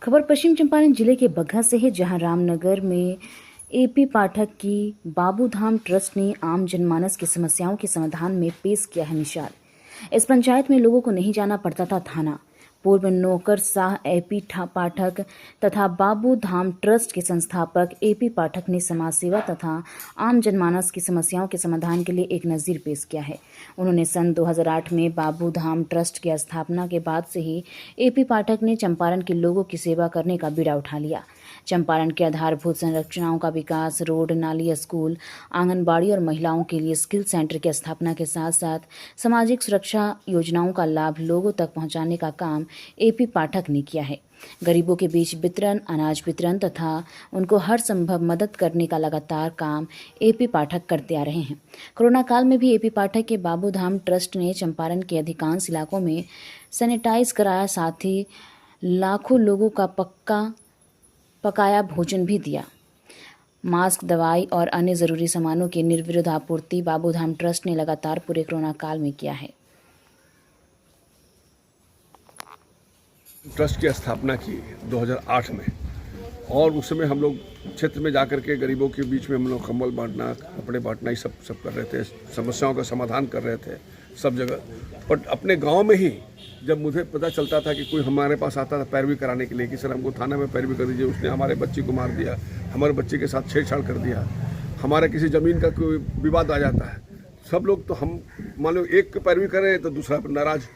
खबर पश्चिम चंपारण जिले के बगहा से है, जहां रामनगर में एपी पाठक की बाबूधाम ट्रस्ट ने आम जनमानस की समस्याओं के समाधान में पेश किया है मिसाल। इस पंचायत में लोगों को नहीं जाना पड़ता था थाना। पूर्व नौकरशाह एपी पाठक तथा बाबू धाम ट्रस्ट के संस्थापक एपी पाठक ने समाज सेवा तथा आम जनमानस की समस्याओं के समाधान के लिए एक नज़ीर पेश किया है। उन्होंने सन 2008 में बाबू धाम ट्रस्ट की स्थापना के बाद से ही एपी पाठक ने चंपारण के लोगों की सेवा करने का बीड़ा उठा लिया। चंपारण के आधारभूत संरचनाओं का विकास, रोड, नाली, स्कूल, आंगनबाड़ी और महिलाओं के लिए स्किल सेंटर की स्थापना के साथ साथ सामाजिक सुरक्षा योजनाओं का लाभ लोगों तक पहुंचाने का काम एपी पाठक ने किया है। गरीबों के बीच वितरण, अनाज वितरण तथा उनको हर संभव मदद करने का लगातार काम एपी पाठक करते आ रहे हैं। कोरोना काल में भी एपी पाठक के बाबू धाम ट्रस्ट ने चंपारण के अधिकांश इलाकों में सैनिटाइज कराया, साथ ही लाखों लोगों का पकाया भोजन भी दिया। मास्क, दवाई और अन्य जरूरी सामानों की निर्विरोध आपूर्ति बाबू धाम ट्रस्ट ने लगातार पूरे कोरोना काल में किया है। ट्रस्ट की स्थापना की 2008 में, और उस समय हम लोग क्षेत्र में जाकर के गरीबों के बीच में हम लोग कंबल बांटना, कपड़े बांटना, ये सब कर रहे थे। समस्याओं का समाधान कर रहे थे सब जगह। बट अपने गांव में ही जब मुझे पता चलता था कि कोई हमारे पास आता था पैरवी कराने के लिए कि सर हमको थाना में पैरवी कर दीजिए, उसने हमारे बच्ची को मार दिया, हमारे बच्चे के साथ छेड़छाड़ कर दिया, हमारे किसी ज़मीन का कोई विवाद आ जाता है, सब लोग तो हम मान लो एक पैरवी करें तो दूसरा पर नाराज।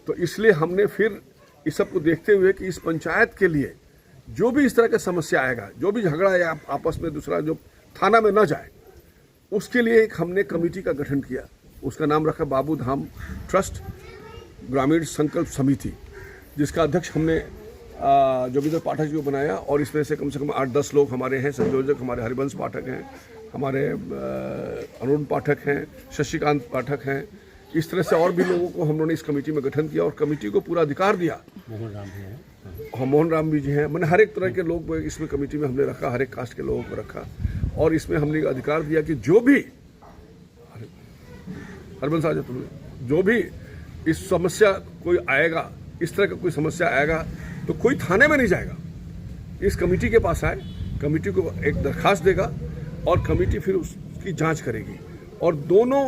तो इसलिए हमने फिर इस सब को देखते हुए कि इस पंचायत के लिए जो भी इस तरह का समस्या आएगा, जो भी झगड़ा या आपस में दूसरा जो थाना में न जाए, उसके लिए एक हमने कमेटी का गठन किया। उसका नाम रखा बाबू धाम ट्रस्ट ग्रामीण संकल्प समिति, जिसका अध्यक्ष हमने जोगिंदर पाठक जी को बनाया। और इसमें से कम 8-10 लोग हमारे हैं संयोजक। हमारे हरिवंश पाठक हैं, हमारे अरुण पाठक हैं, शशिकांत पाठक हैं। इस तरह से और भी लोगों को हम लोगों ने इस कमेटी में गठन किया और कमेटी को पूरा अधिकार दिया। मोहन राम भी जी हैं। मैंने हर एक तरह के लोग इसमें कमेटी में हमने रखा, हर एक कास्ट के लोगों को रखा। और इसमें हमने अधिकार दिया कि जो भी हरबंस आ जाए, जो भी इस समस्या कोई आएगा, इस तरह का कोई समस्या आएगा तो कोई थाने में नहीं जाएगा, इस कमेटी के पास आए, कमेटी को एक दरखास्त देगा और कमेटी फिर उसकी जांच करेगी और दोनों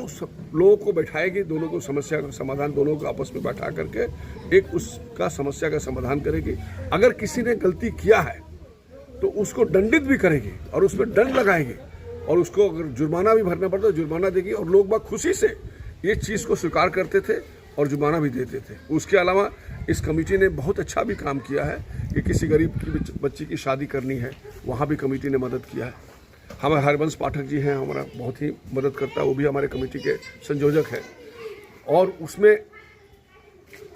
लोगों को बैठाएगी, दोनों को समस्या का समाधान, दोनों को आपस में बैठा करके एक उसका समस्या का समाधान करेगी। अगर किसी ने गलती किया है तो उसको दंडित भी करेगी और उस पर दंड लगाएगी और उसको अगर जुर्माना भी भरना पड़ता है जुर्माना देगी। और लोग बाग खुशी से ये चीज़ को स्वीकार करते थे और जुर्माना भी देते थे। उसके अलावा इस कमेटी ने बहुत अच्छा भी काम किया है कि किसी गरीब की बच्ची की शादी करनी है, वहाँ भी कमेटी ने मदद किया है। हमारे हरवंश पाठक जी हैं, हमारा बहुत ही मदद करता है, वो भी हमारे कमेटी के संयोजक हैं। और उसमें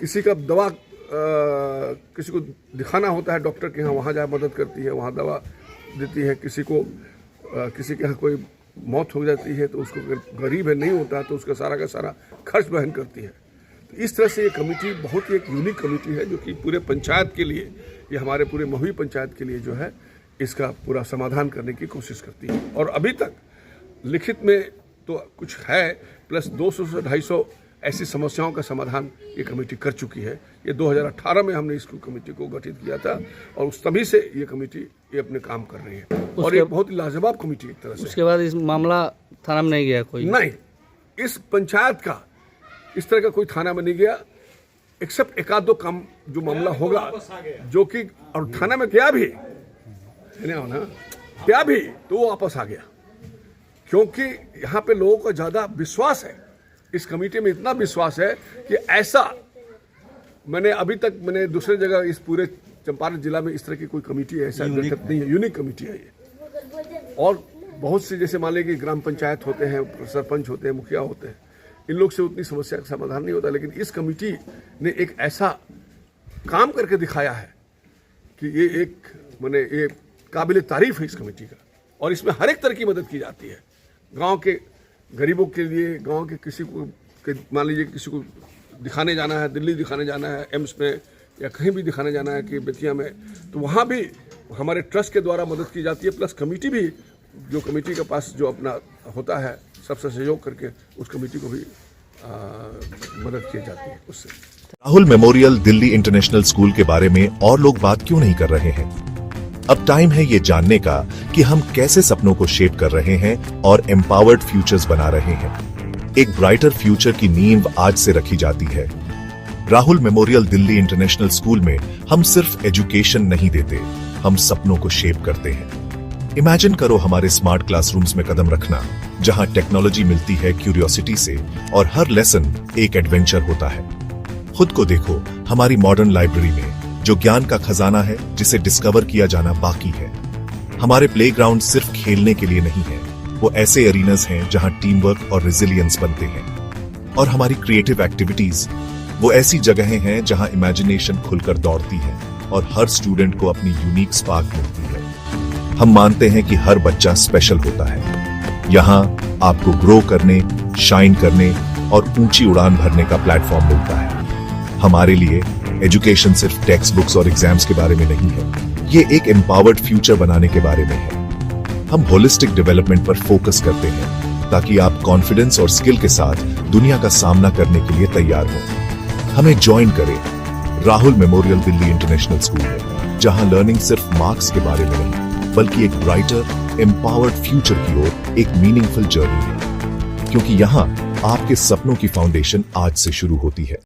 किसी का दवा किसी को दिखाना होता है डॉक्टर के यहाँ, वहाँ जाए मदद करती है, वहाँ दवा देती है। किसी के यहाँ कोई मौत हो जाती है तो उसको गरीब है, नहीं होता तो उसका सारा का सारा खर्च वहन करती है। तो इस तरह से ये कमेटी बहुत ही एक यूनिक कमेटी है जो कि पूरे पंचायत के लिए, ये हमारे पूरे महुई पंचायत के लिए जो है इसका पूरा समाधान करने की कोशिश करती है। और अभी तक लिखित में तो कुछ है, प्लस 200 से 250 ऐसी समस्याओं का समाधान ये कमेटी कर चुकी है। ये 2018 में हमने इसको कमेटी को गठित किया था और उस तभी से ये कमेटी ये अपने काम कर रही है और ये बहुत ही लाजवाब कमेटी एक तरह से। उसके बाद इस मामला थाना में नहीं गया कोई? नहीं, इस पंचायत का इस तरह का कोई थाना में नहीं गया, एक्सेप्ट एक आध दो काम जो मामला होगा जो कि, और थाना में गया भी तो वो वापस आ गया, क्योंकि यहाँ पे लोगों का ज़्यादा विश्वास है, इस कमेटी में इतना विश्वास है कि ऐसा मैंने अभी तक दूसरे जगह इस पूरे चंपारण जिला में इस तरह की कोई कमेटी ऐसा नहीं है। यूनिक कमेटी है ये। और बहुत से जैसे मान लीजिए कि ग्राम पंचायत होते हैं, सरपंच होते हैं, मुखिया होते हैं, इन लोग से उतनी समस्या का समाधान नहीं होता, लेकिन इस कमेटी ने एक ऐसा काम करके दिखाया है कि ये एक ये काबिल तारीफ है इस कमेटी का। और इसमें हर एक तरह की मदद की जाती है गांव के गरीबों के लिए। गांव के किसी को मान लीजिए किसी को दिखाने जाना है, दिल्ली दिखाने जाना है, एम्स में या कहीं भी दिखाने जाना है कि बेतिया में, तो वहाँ भी हमारे ट्रस्ट के द्वारा मदद की जाती है। प्लस कमेटी भी, जो कमेटी के पास जो अपना होता है, सबसे सहयोग करके उस कमेटी को भी मदद की जाती है उससे। Rahul memorial Delhi international school के बारे में और लोग बात क्यों नहीं कर रहे हैं? अब टाइम है ये जानने का कि हम कैसे सपनों को शेप कर रहे हैं और एम्पावर्ड फ्यूचर्स बना रहे हैं। एक ब्राइटर फ्यूचर की नींव आज से रखी जाती है। Rahul memorial Delhi international school में हम सिर्फ एजुकेशन नहीं देते, हम सपनों को शेप करते हैं। इमेजिन करो हमारे स्मार्ट क्लासरूम्स में कदम रखना, जहां टेक्नोलॉजी मिलती है क्यूरियोसिटी से और हर लेसन एक एडवेंचर होता है। खुद को देखो हमारी मॉडर्न लाइब्रेरी में, जो ज्ञान का खजाना है जिसे डिस्कवर किया जाना बाकी है। हमारे प्लेग्राउंड सिर्फ खेलने के लिए नहीं है, वो ऐसे एरीनास हैं जहां टीम वर्क और रेजिलियंस बनते हैं। और हमारी क्रिएटिव एक्टिविटीज वो ऐसी जगहें हैं जहां इमेजिनेशन खुलकर दौड़ती है और हर स्टूडेंट को अपनी यूनिक स्पार्क मिलती है। हम मानते हैं कि हर बच्चा स्पेशल होता है। यहाँ आपको ग्रो करने, शाइन करने और ऊंची उड़ान भरने का प्लेटफॉर्म मिलता है। हमारे लिए एजुकेशन सिर्फ टेक्स्ट बुक्स और एग्जाम्स के बारे में नहीं है, ये एक एम्पावर्ड फ्यूचर बनाने के बारे में है। हम होलिस्टिक डेवलपमेंट पर फोकस करते हैं ताकि आप कॉन्फिडेंस और स्किल के साथ दुनिया का सामना करने के लिए तैयार हो। हमें ज्वाइन करें Rahul memorial Delhi international school में, जहां लर्निंग सिर्फ मार्क्स के बारे में नहीं, बल्कि एक ब्राइटर एम्पावर्ड फ्यूचर की ओर एक मीनिंगफुल जर्नी है। क्योंकि यहाँ आपके सपनों की फाउंडेशन आज से शुरू होती है।